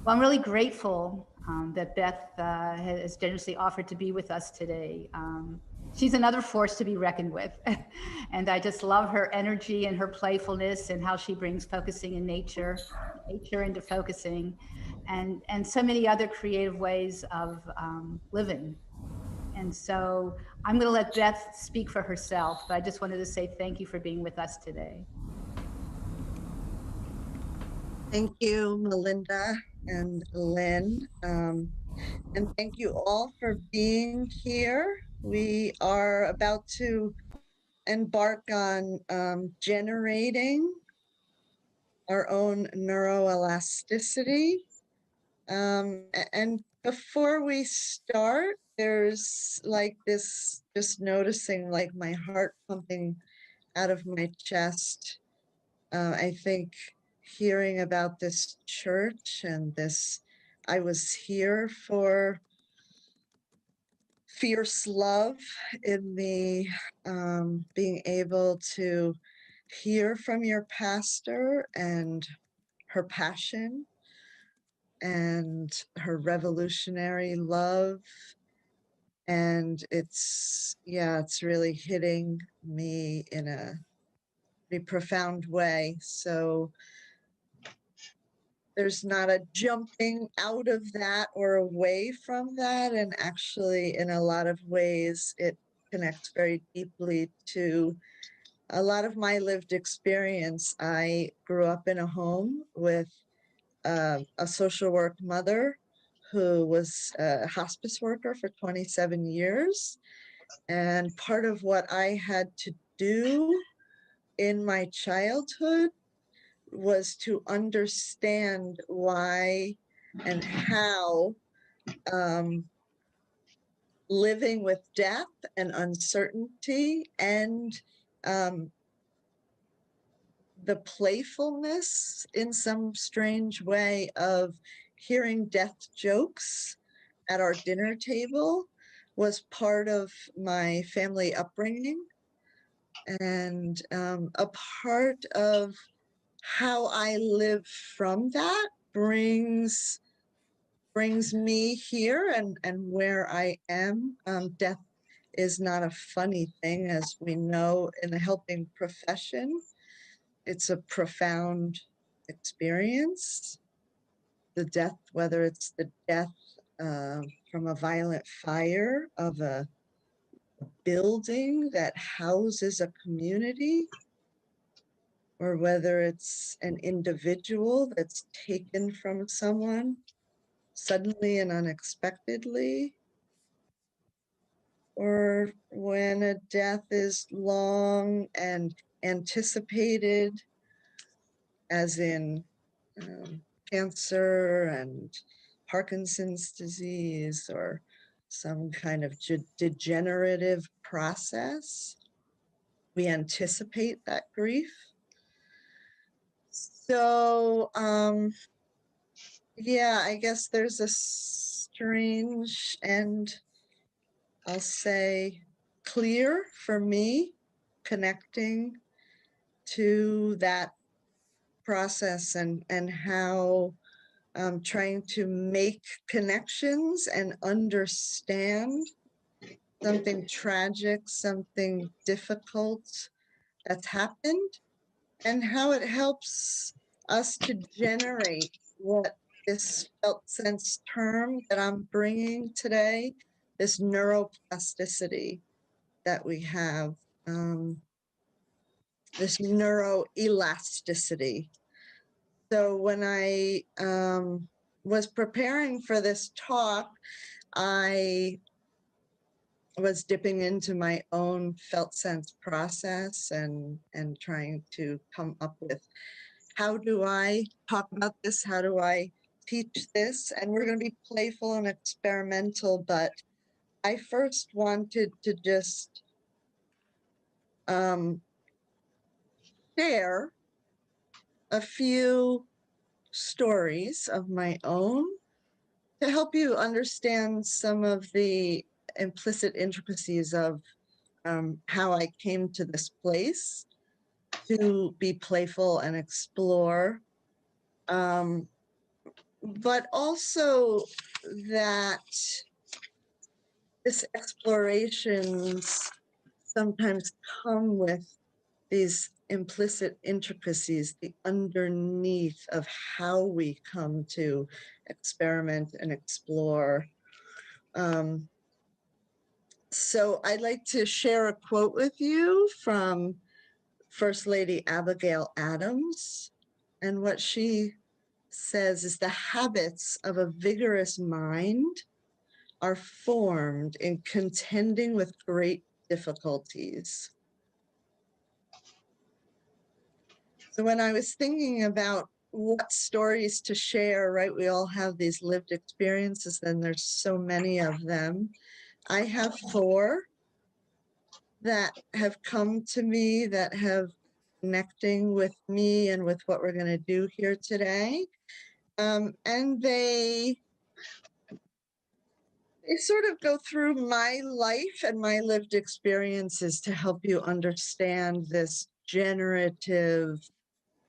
Well, I'm really grateful that Beth has generously offered to be with us today. She's another force to be reckoned with. And I just love her energy and her playfulness and how she brings focusing in nature into focusing, and so many other creative ways of living. And so I'm going to let Beth speak for herself, but I just wanted to say thank you for being with us today. Thank you, Melinda and Lynn. And thank you all for being here. We are about to embark on generating our own neuroelasticity. And before we start, there's like this, just noticing like my heart pumping out of my chest. I think hearing about this church and this, I was here for fierce love in the being able to hear from your pastor and her passion and her revolutionary love. And it's really hitting me in a pretty profound way. So there's not a jumping out of that or away from that. And actually, in a lot of ways, it connects very deeply to a lot of my lived experience. I grew up in a home with a social work mother who was a hospice worker for 27 years. And part of what I had to do in my childhood was to understand why and how living with death and uncertainty and um, the playfulness in some strange way of hearing death jokes at our dinner table was part of my family upbringing, and a part of how I live from that brings me here and where I am. Death is not a funny thing, as we know in the helping profession. It's a profound experience. The death, whether it's the death from a violent fire of a building that houses a community, or whether it's an individual that's taken from someone suddenly and unexpectedly, or when a death is long and anticipated, as in cancer and Parkinson's disease or some kind of degenerative process. We anticipate that grief. So, yeah, I guess there's a strange and I'll say clear for me connecting to that process and how trying to make connections and understand something tragic, something difficult that's happened, and how it helps us to generate what this felt sense term that I'm bringing today, this neuroplasticity that we have, this neuroelasticity. So when I was preparing for this talk, I was dipping into my own felt sense process and trying to come up with, how do I talk about this? How do I teach this? And we're going to be playful and experimental, but I first wanted to just share a few stories of my own to help you understand some of the implicit intricacies of how I came to this place to be playful and explore. Um, but also that this explorations sometimes come with these implicit intricacies, the underneath of how we come to experiment and explore. So I'd like to share a quote with you from First Lady Abigail Adams. And what she says is, the habits of a vigorous mind are formed in contending with great difficulties. So when I was thinking about what stories to share, right, we all have these lived experiences, and there's so many of them. I have 4 that have come to me that have connecting with me and with what we're going to do here today. And they sort of go through my life and my lived experiences to help you understand this generative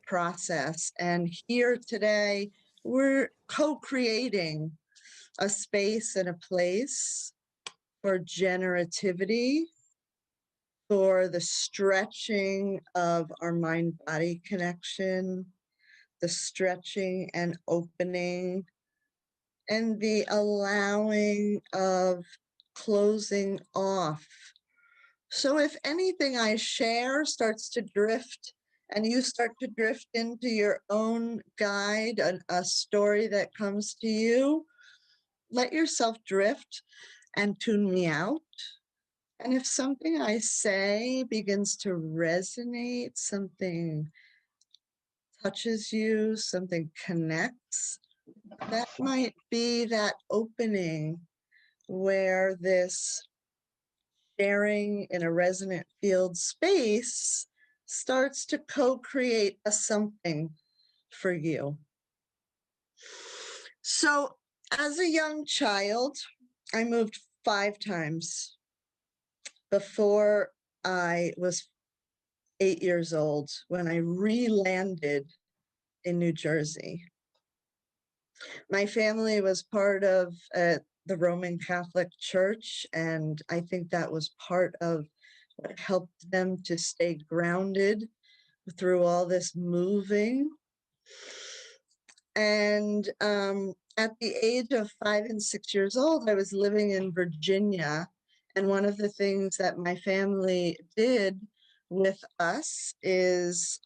process. And here today, we're co-creating a space and a place for generativity, for the stretching of our mind-body connection, the stretching and opening, and the allowing of closing off. So if anything I share starts to drift and you start to drift into your own guide, a story that comes to you, let yourself drift and tune me out. And if something I say begins to resonate, something touches you, something connects, that might be that opening where this sharing in a resonant field space starts to co-create a something for you. So as a young child, I moved 5 times before I was 8 years old, when I re-landed in New Jersey. My family was part of the Roman Catholic Church, and I think that was part of what helped them to stay grounded through all this moving. And at the age of 5 and 6 years old, I was living in Virginia. And one of the things that my family did with us is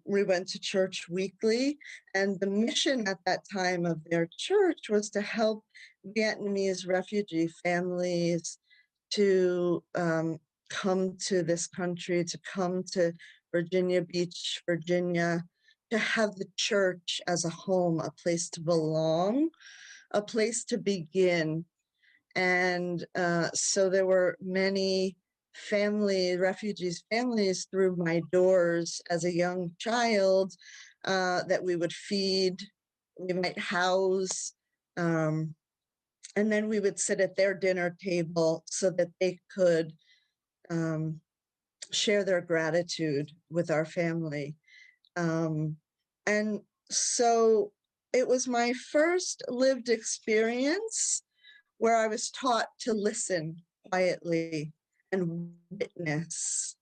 we went to church weekly. And the mission at that time of their church was to help Vietnamese refugee families to come to this country, to come to Virginia Beach, Virginia, to have the church as a home, a place to belong, a place to begin. And so there were many refugees families through my doors as a young child that we would feed, we might house, and then we would sit at their dinner table so that they could share their gratitude with our family. And so it was my first lived experience where I was taught to listen quietly and witness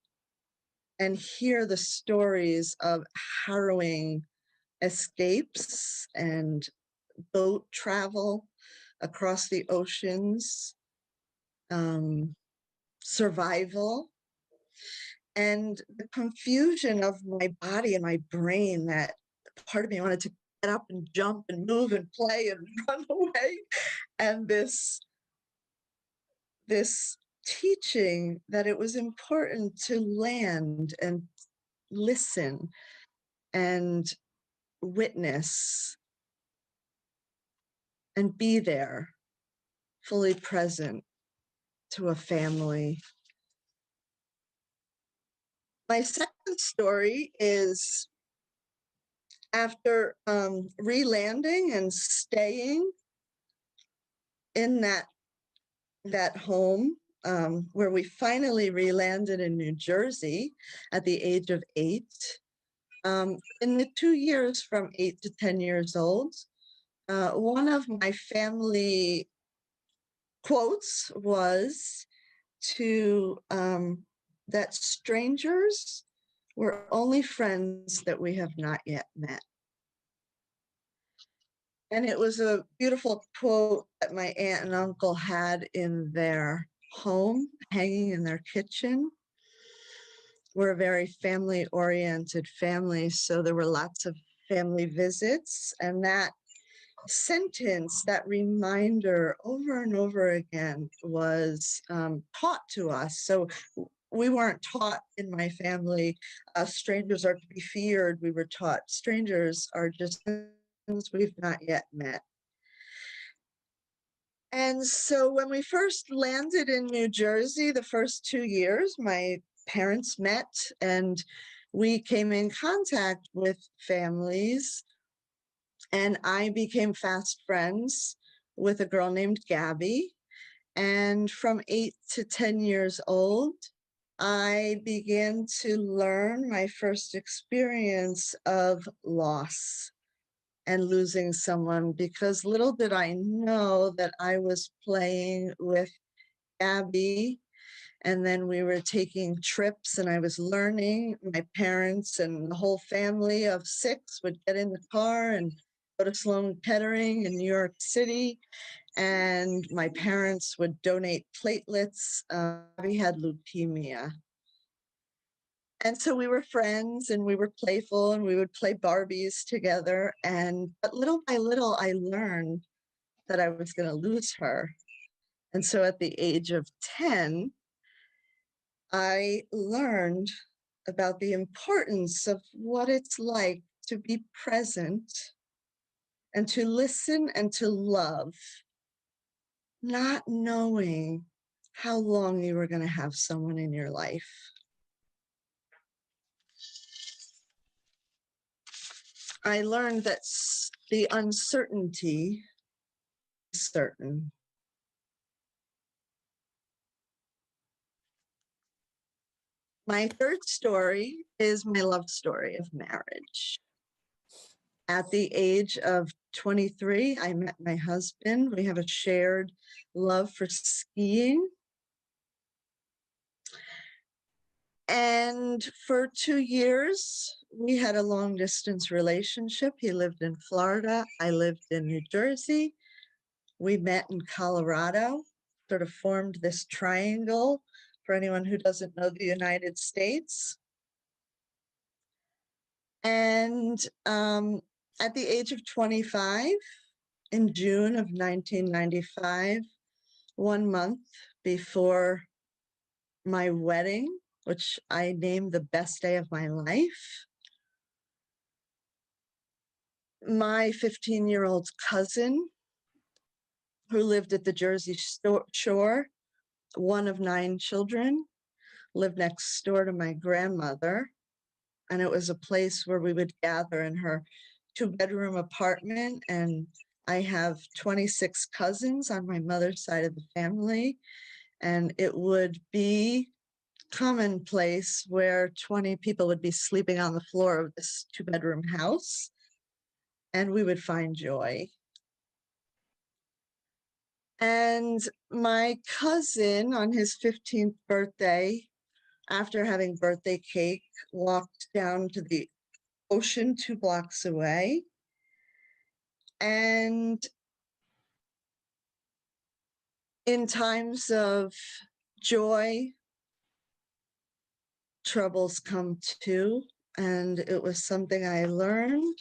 and hear the stories of harrowing escapes and boat travel across the oceans, survival, and the confusion of my body and my brain, that part of me wanted to get up and jump and move and play and run away. And this teaching that it was important to land and listen and witness and be there, fully present to a family. My second story is after re-landing and staying in that home where we finally re-landed in New Jersey at the age of 8. In the 2 years from 8 to 10 years old, one of my family quotes was that strangers were only friends that we have not yet met. And it was a beautiful quote that my aunt and uncle had in their home, hanging in their kitchen. We're a very family-oriented family, so there were lots of family visits, and that sentence, that reminder over and over again was taught to us. So we weren't taught in my family, strangers are to be feared. We were taught strangers are just friends we've not yet met. And so when we first landed in New Jersey, the first 2 years, my parents met and we came in contact with families, and I became fast friends with a girl named Gabby. And from 8 to 10 years old, I began to learn my first experience of loss and losing someone, because little did I know that I was playing with Abby, and then we were taking trips and I was learning. My parents and the whole family of 6 would get in the car and go to Sloan Kettering in New York City, and my parents would donate platelets. Abby had leukemia. And so we were friends and we were playful and we would play Barbies together. But little by little, I learned that I was going to lose her. And so at the age of 10, I learned about the importance of what it's like to be present and to listen and to love, not knowing how long you were going to have someone in your life. I learned that the uncertainty is certain. My third story is my love story of marriage. At the age of 23, I met my husband. We have a shared love for skiing. And for 2 years, we had a long distance relationship. He lived in Florida. I lived in New Jersey. We met in Colorado, sort of formed this triangle for anyone who doesn't know the United States. And at the age of 25, in June of 1995, 1 month before my wedding, which I named the best day of my life, my 15-year-old cousin, who lived at the Jersey Shore, one of 9 children, lived next door to my grandmother. And it was a place where we would gather in her 2-bedroom apartment. And I have 26 cousins on my mother's side of the family. And it would be commonplace where 20 people would be sleeping on the floor of this 2-bedroom house, and we would find joy. And my cousin, on his 15th birthday, after having birthday cake, walked down to the ocean 2 blocks away. And in times of joy, troubles come too. And it was something I learned,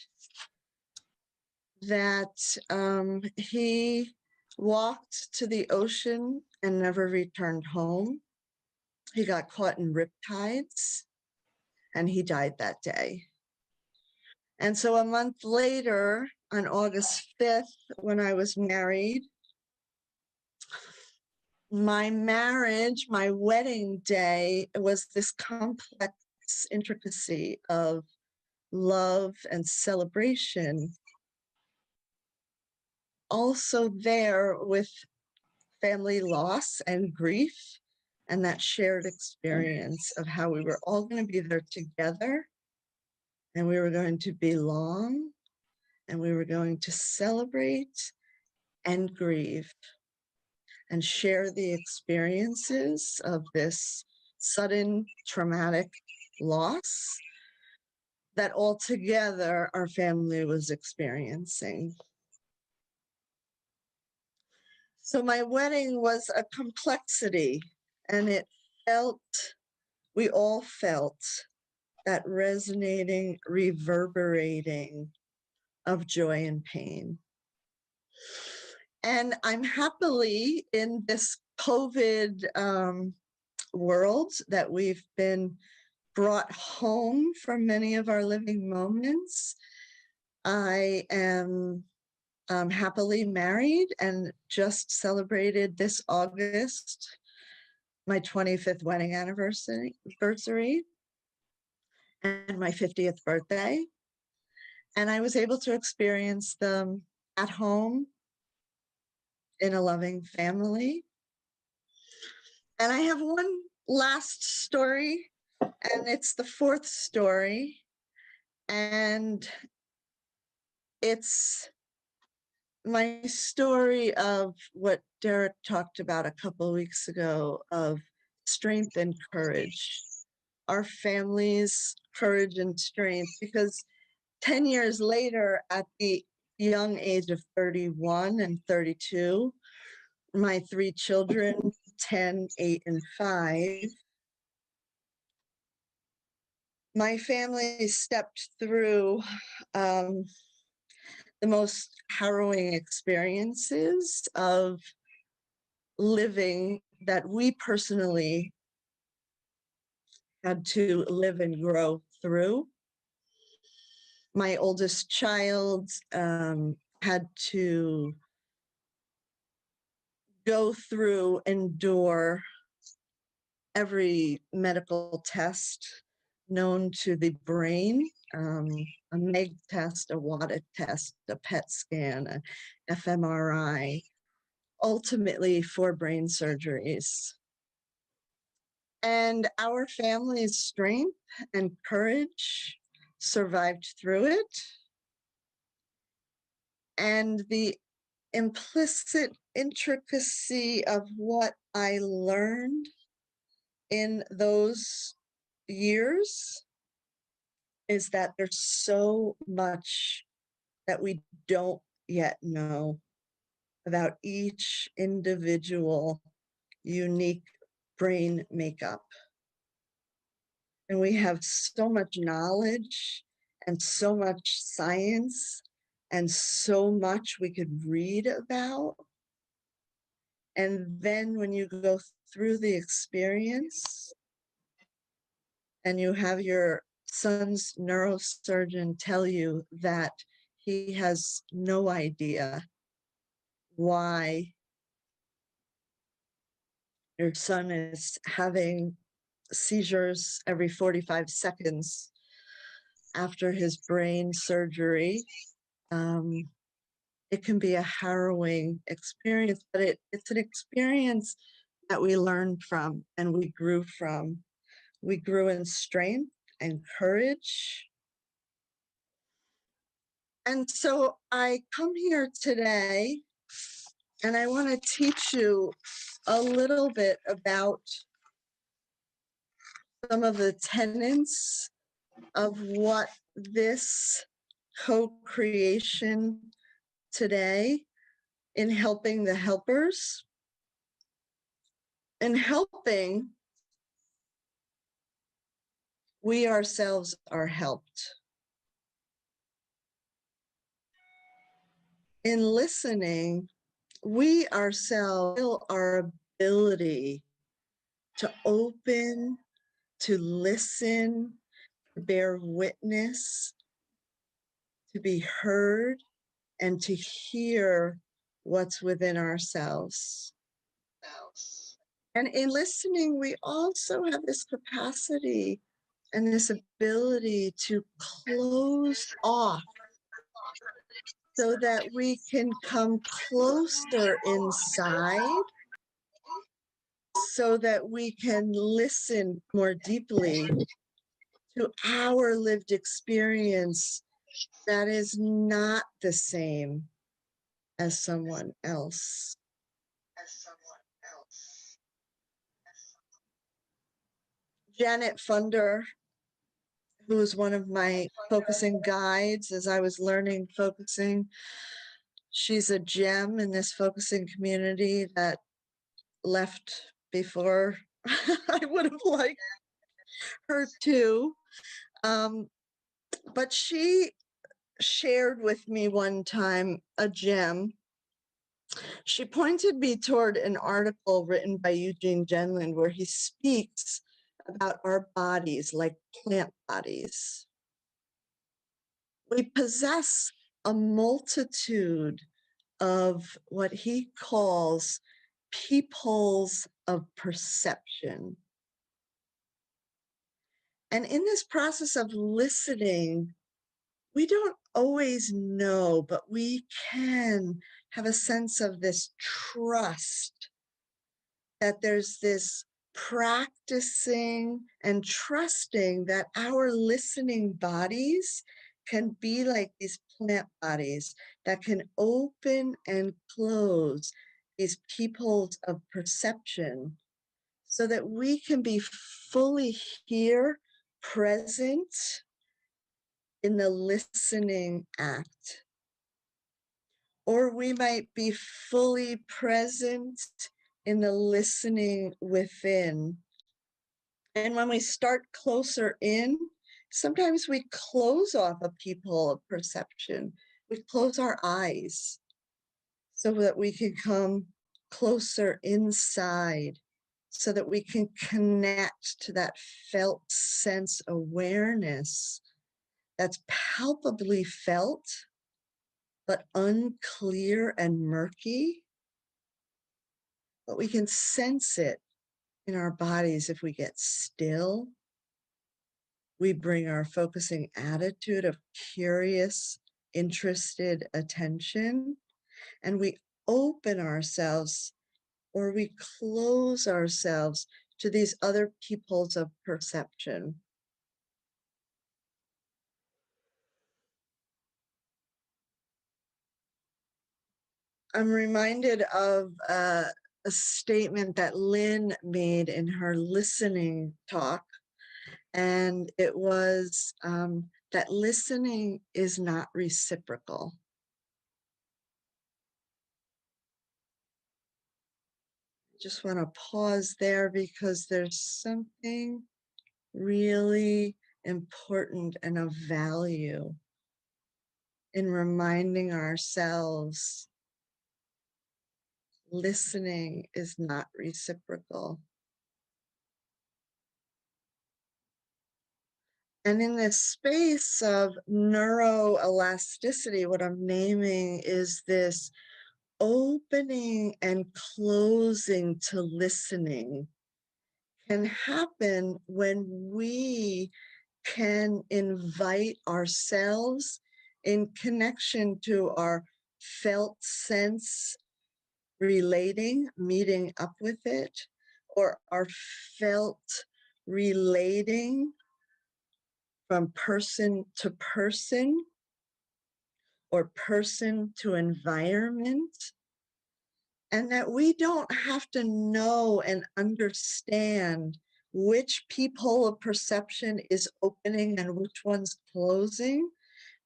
that he walked to the ocean and never returned home. He got caught in riptides and he died that day. And so a month later, on August 5th, when I was married, my marriage, my wedding day, was this complex intricacy of love and celebration. Also there with family loss and grief, and that shared experience of how we were all going to be there together and we were going to belong and we were going to celebrate and grieve and share the experiences of this sudden traumatic loss that altogether our family was experiencing. So my wedding was a complexity, and we all felt that resonating, reverberating of joy and pain. And I'm happily in this COVID world that we've been brought home from many of our living moments. I am happily married and just celebrated this August my 25th wedding anniversary and my 50th birthday. And I was able to experience them at home in a loving family. And I have one last story, and it's the fourth story. And it's my story of what Derek talked about a couple of weeks ago of strength and courage, our family's courage and strength, because 10 years later, at the young age of 31 and 32, my three children, 10, 8, and 5, my family stepped through the most harrowing experiences of living that we personally had to live and grow through. My oldest child had to go through, endure every medical test known to the brain, a MEG test, a WADA test, a PET scan, a fMRI, ultimately 4 brain surgeries. And our family's strength and courage survived through it. And the implicit intricacy of what I learned in those years is that there's so much that we don't yet know about each individual unique brain makeup. And we have so much knowledge and so much science and so much we could read about. And then when you go through the experience and you have your son's neurosurgeon tell you that he has no idea why your son is having seizures every 45 seconds after his brain surgery, it can be a harrowing experience, but it's an experience that we learned from and we grew from. We grew in strength and courage. And so I come here today and I want to teach you a little bit about some of the tenets of what this co-creation today in helping the helpers, in helping, we ourselves are helped. In listening, we ourselves feel our ability to open, to listen, to bear witness, to be heard, and to hear what's within ourselves. And in listening, we also have this capacity and this ability to close off so that we can come closer inside, so that we can listen more deeply to our lived experience that is not the same as someone else. Janet Funder, who was one of my focusing guides as I was learning focusing, she's a gem in this focusing community that left before I would have liked her to. But she shared with me one time a gem. She pointed me toward an article written by Eugene Genlin where he speaks about our bodies like plant bodies. We possess a multitude of what he calls peepholes of perception. And in this process of listening, we don't always know, but we can have a sense of this trust that there's this practicing and trusting that our listening bodies can be like these plant bodies that can open and close these peepholes of perception so that we can be fully here, present in the listening act. Or we might be fully present in the listening within. And when we start closer in, sometimes we close off a peephole of perception. We close our eyes so that we can come closer inside, so that we can connect to that felt sense awareness that's palpably felt, but unclear and murky. But we can sense it in our bodies if we get still. We bring our focusing attitude of curious, interested attention, and we open ourselves or we close ourselves to these other peoples of perception. I'm reminded of a statement that Lynn made in her listening talk, and it was that listening is not reciprocal. Just want to pause there because there's something really important and of value in reminding ourselves listening is not reciprocal. And in this space of neuroelasticity, what I'm naming is this opening and closing to listening can happen when we can invite ourselves in connection to our felt sense relating, meeting up with it, or our felt relating from person to person or person to environment, and that we don't have to know and understand which peephole of perception is opening and which one's closing,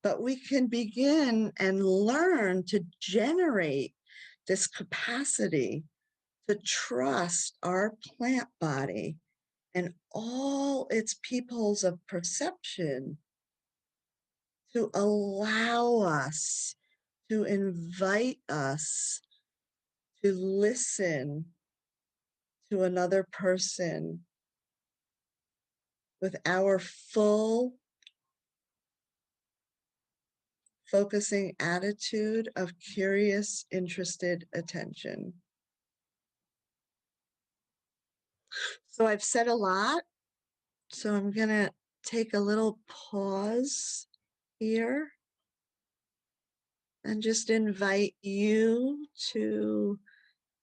but we can begin and learn to generate this capacity to trust our plant body and all its peepholes of perception to allow us, to invite us to listen to another person with our full focusing attitude of curious, interested attention. So I've said a lot, so I'm going to take a little pause here and just invite you to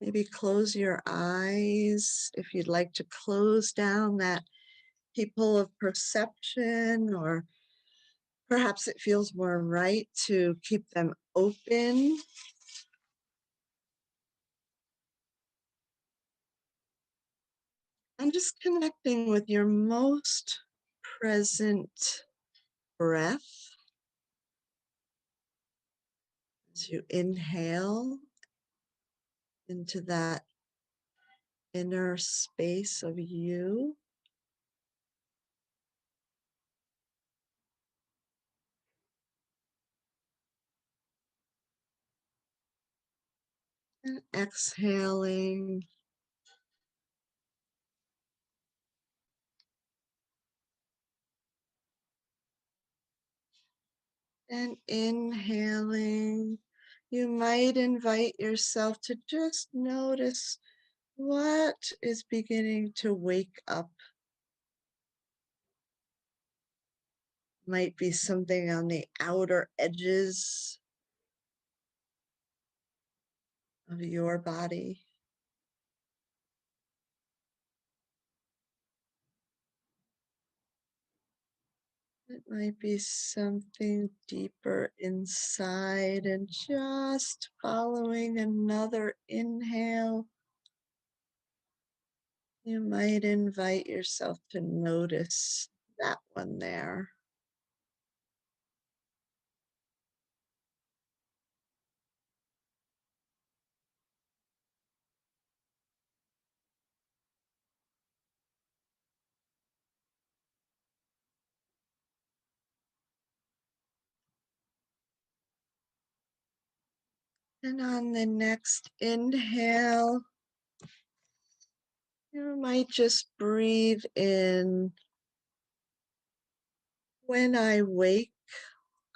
maybe close your eyes if you'd like to close down that people of perception, or Perhaps it feels more right to keep them open. And just connecting with your most present breath as you inhale into that inner space of you. And exhaling and inhaling. You might invite yourself to just notice what is beginning to wake up. Might be something on the outer edges of your body. It might be something deeper inside, and just following another inhale, you might invite yourself to notice that one there. And on the next inhale, you might just breathe in. When I wake,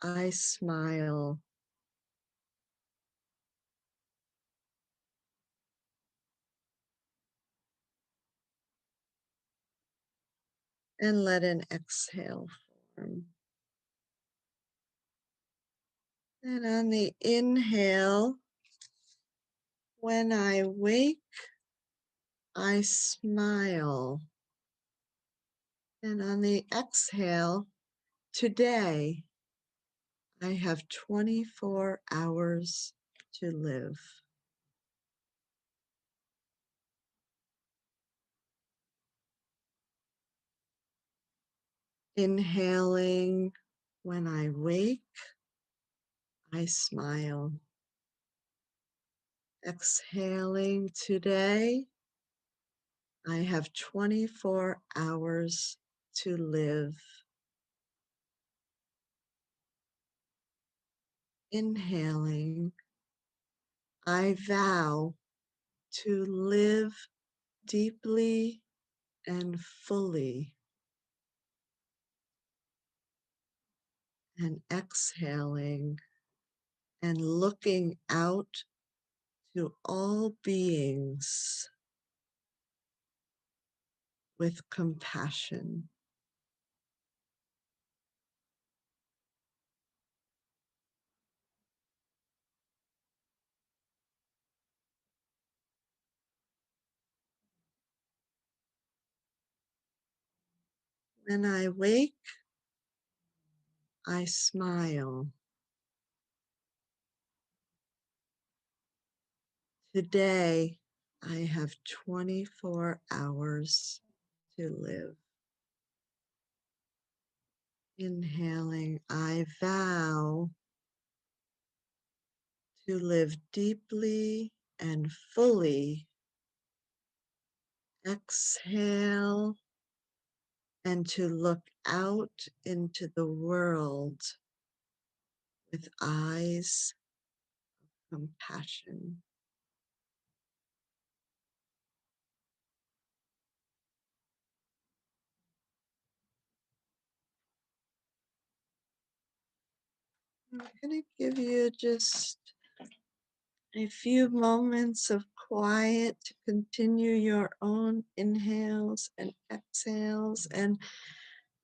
I smile. And let an exhale form. And on the inhale, when I wake, I smile. And on the exhale, today, I have 24 hours to live. Inhaling, when I wake, I smile. Exhaling, today, I have 24 hours to live. Inhaling, I vow to live deeply and fully. And exhaling and looking out to all beings with compassion. When I wake, I smile. Today, I have 24 hours to live. Inhaling, I vow to live deeply and fully. Exhale, and to look out into the world with eyes of compassion. I'm going to give you just a few moments of quiet to continue your own inhales and exhales, and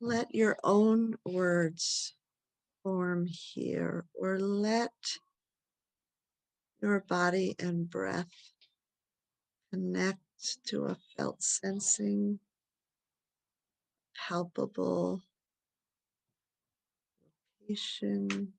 let your own words form here, or let your body and breath connect to a felt sensing, palpable Relaxation.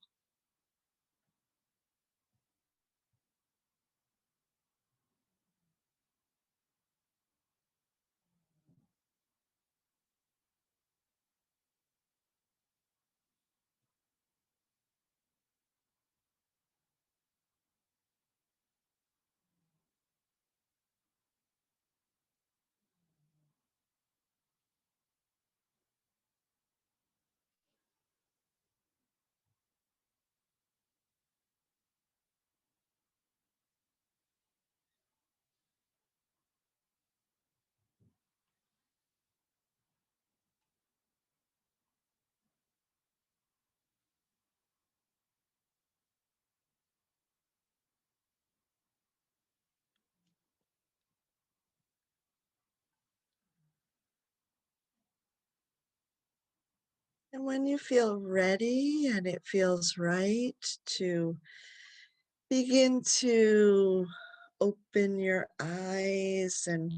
And when you feel ready and it feels right to begin to open your eyes and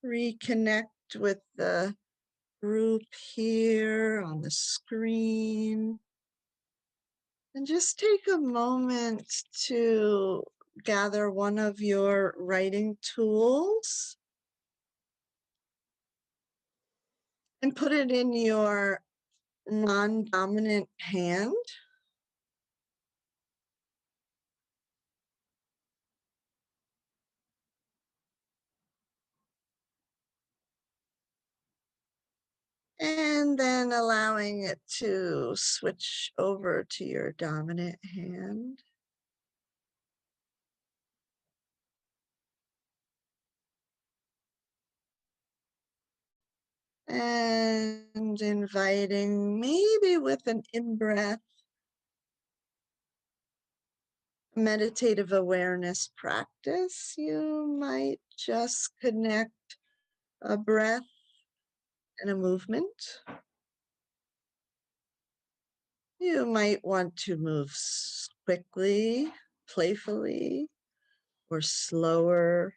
reconnect with the group here on the screen. And just take a moment to gather one of your writing tools and put it in your non-dominant hand. And then allowing it to switch over to your dominant hand. And inviting, maybe with an in-breath, meditative awareness practice, you might just connect a breath and a movement. You might want to move quickly, playfully, or slower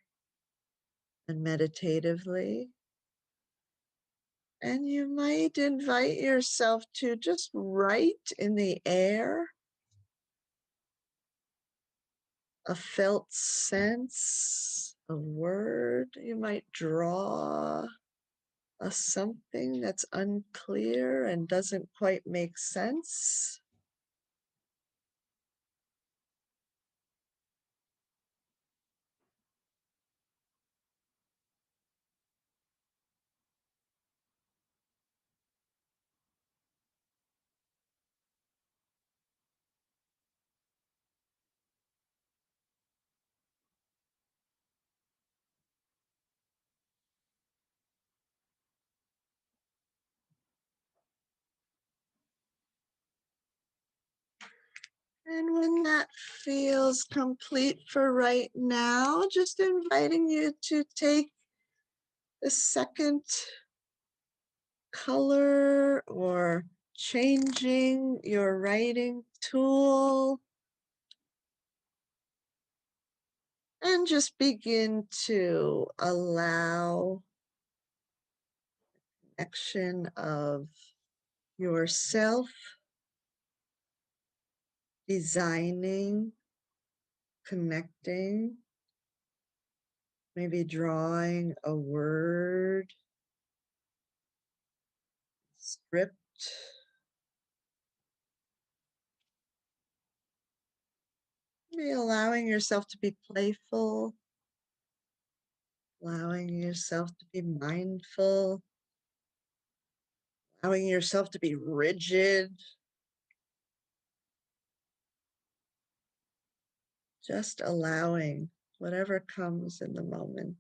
and meditatively. And you might invite yourself to just write in the air a felt sense, a word. You might draw a something that's unclear and doesn't quite make sense. And when that feels complete for right now, just inviting you to take the second color or changing your writing tool and just begin to allow action of yourself designing, connecting, maybe drawing a word, script, maybe allowing yourself to be playful, allowing yourself to be mindful, allowing yourself to be rigid, just allowing whatever comes in the moment.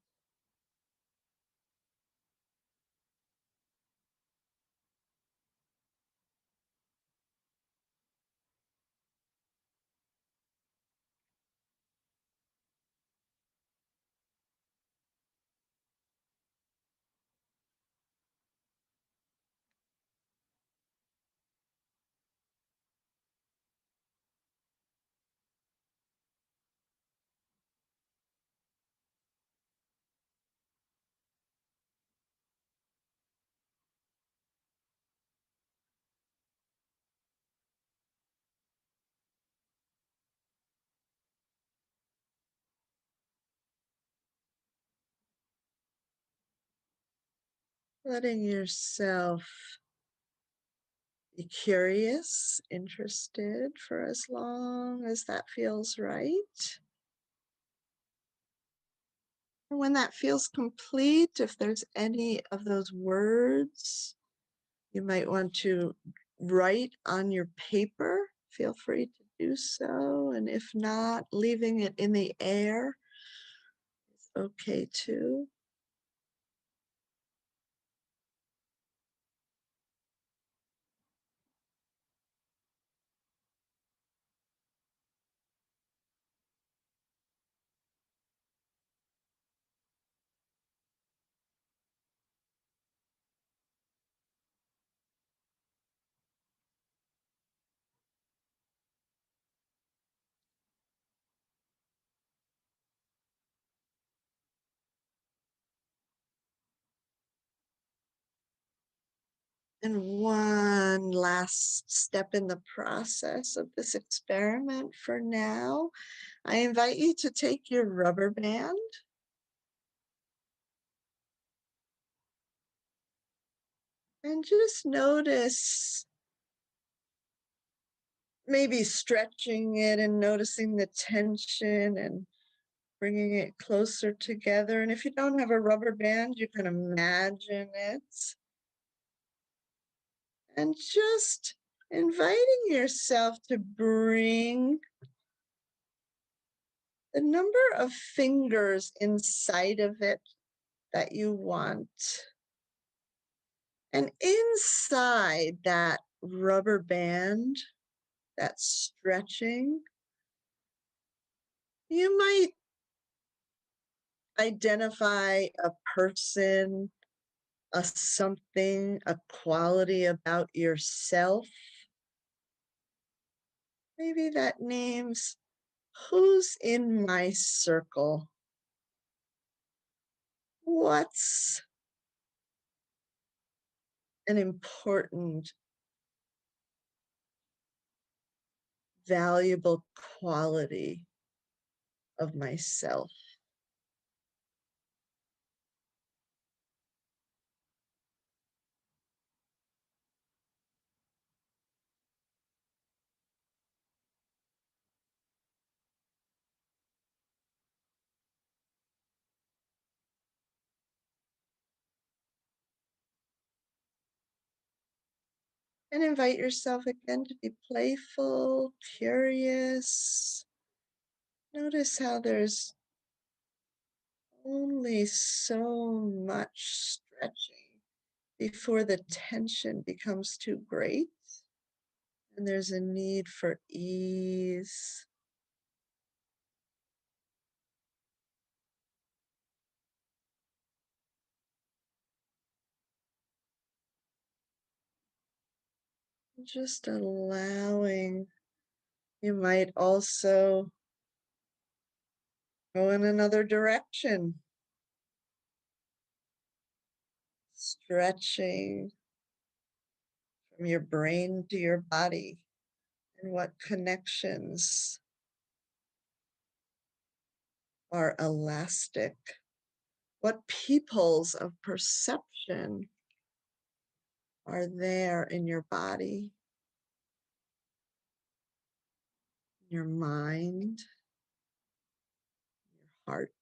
letting yourself be curious, interested for as long as that feels right. And when that feels complete, if there's any of those words you might want to write on your paper, feel free to do so. And if not, leaving it in the air is okay too. And one last step in the process of this experiment for now, I invite you to take your rubber band and just notice, maybe stretching it and noticing the tension and bringing it closer together. And if you don't have a rubber band, you can imagine it. And just inviting yourself to bring the number of fingers inside of it that you want. And inside that rubber band, that stretching, you might identify a person, a something, a quality about yourself. Maybe that name's who's in my circle? What's an important, valuable quality of myself? And invite yourself again to be playful, curious. Notice how there's only so much stretching before the tension becomes too great. And there's a need for ease. Just allowing. You might also go in another direction, stretching from your brain to your body, and what connections are elastic, what peoples of perception are there in your body, your mind, your heart.